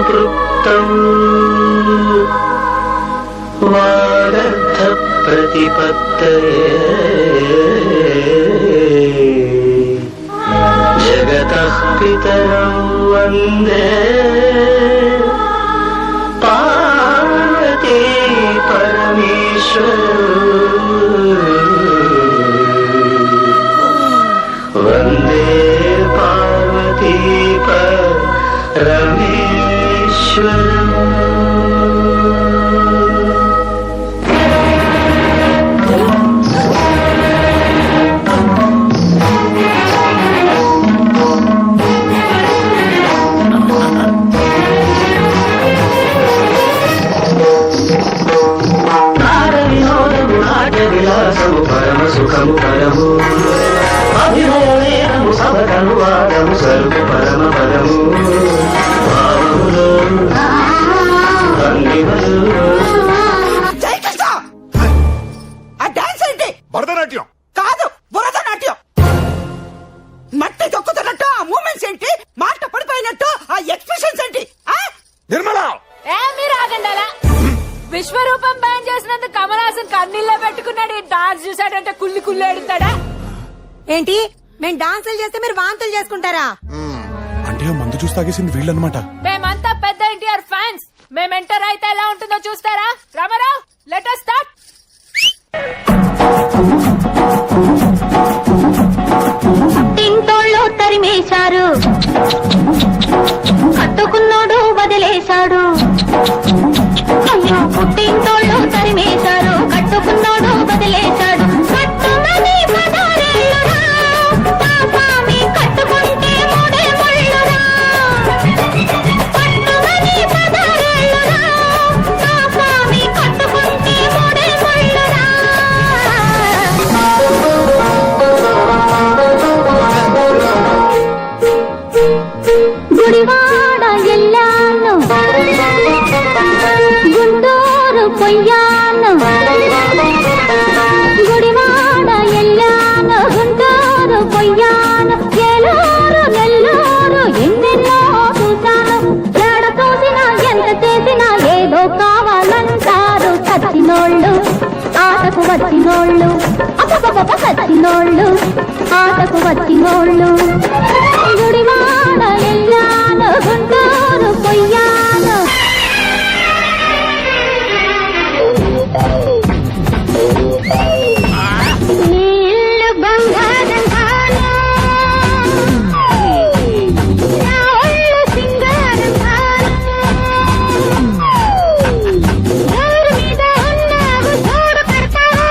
సంపృక్తం వాదర్థ ప్రతిపత్తయే జగతః పితరం వందే పార్వతీ పరమేశ్వరౌ వందే పార్వతీ పరమేశ్వరౌ. విలాసము పరమ సుఖము పరము అభినయము సభను వాదము సరుకు పరమ పదము భావములో భరతనాట్యం కాదు భరతనాట్యం. మట్టి తొక్కుతున్నట్టు ఆ మూమెంట్స్ ఏంటి, మాట పడిపోయినట్టు ఆ ఎక్స్ప్రెషన్స్ ఏంటి? నిర్మల మీరు ఆగండాలా? విశ్వరూపం బ్యాన్ చేసినందుకు కమల్ హాసన్ కన్నీళ్ళ పెట్టుకున్నాడు. డాన్స్ చూసాడంటే కుళ్ళి కుళ్ళి ఏడుతాడా ఏంటి? మేము డాన్సులు చేస్తే మీరు వాంతులు చేసుకుంటారా? అంటే మందు చూసి తాగేసింది వీళ్ళనమాట. మేమంతా పెద్ద ఎన్టీఆర్ ఫ్యాన్స్. మేము ఎంటర్ అయితే ఎలా ఉంటుందో చూస్తారా? Ramarao, let us start. తింటోళ్ళు తరిమేశారు, కట్టుకున్నోడు వదిలేశాడు. అయ్యో పుట్టింటోళ్ళు తరిమేశారు, కట్టుకున్నోడు వదిలేశాడు. కట్టుమని పదారేళ్ళురా, పాపామి కట్టుకుంటే మూడే ముళ్ళురా. కట్టుమని పదారేళ్ళురా, పాపామి కట్టుకుంటే మూడే ముళ్ళురా. గుడివాడ ఎల్లాను, గుంటూరు పొయ్యాను. గుడివాడ ఎల్లాను, గుంటూరు పొయ్యాను. ఏలూరు నెల్లూరు ఎన్నెన్నో చూశాను. ఎడ చూసినా ఎంత చేసినా ఏదో కావాలంటారు. సచ్చినోళ్ళు ఆటకు వచ్చినోళ్ళు, అప్ప సచ్చినోళ్ళు ఆటకు వచ్చినోళ్ళు. గుడివాడ ఎల్లాను, గుంటూరు పొయ్యాను. నీళ్ళు బంగారం కాను, నా ఒళ్ళు సింగారం కాను. ఎవరి మీద ఉన్నావు చూడు పెడతావు,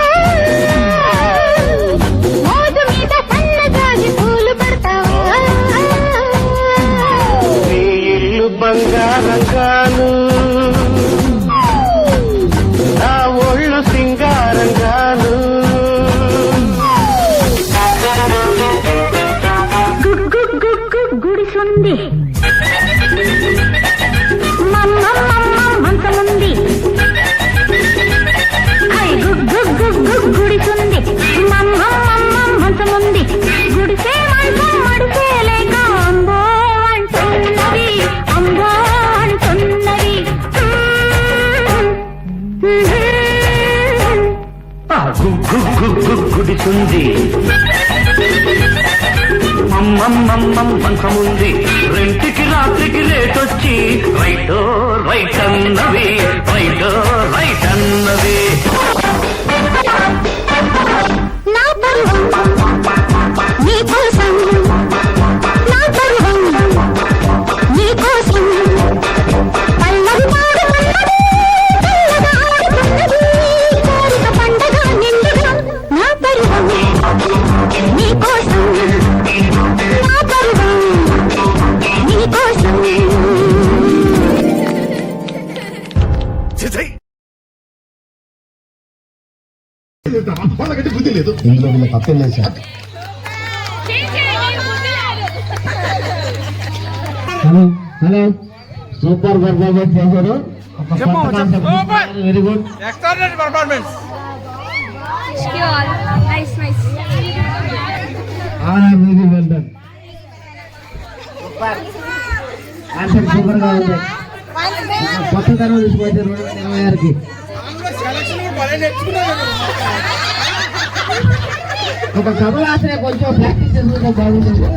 మోజు మీద సన్నజాజి పూలు పెడతావు. నీ ఇల్లు బంగారం గాను, నా ఒళ్ళు సింగారం గాను. గుడిసుంది మంచముంది, గుడిసుంది మంచముంది. గుడిసే మంచం మడిసే లేక అంబో అంటున్నది, అంబో అంటున్నది. గుడిసుంది మంచముంది, రెంటికి రాత్రికి రేటొచ్చి రైటో రైట్ అన్నవి, రైటో రైట్ అన్నవి. నా పరువం నీ కోసం, నా పరువం నీ కోసం. పల్లవి పాడుతున్నది, తెల్లగా ఆడుతున్నది, కోరిక పండగ నిండుగా. నా పరువం నీ కోసం, నా పరువం నీ కోసం. వాళ్ళకంటే బుద్ధి లేదు. ఇందులో వీళ్ళకి అర్థం లేదు సార్. హలో సూపర్ పర్ఫార్మెన్స్ చేశారు. Very good, extraordinary performance. Super గా ఉంది. కొత్తతనం తీసుకొచ్చారు 2026కి. ఒక కమలాసనే కొంచెం ప్రాక్టీస్ చేసుకుంటే బాగుంటుంది.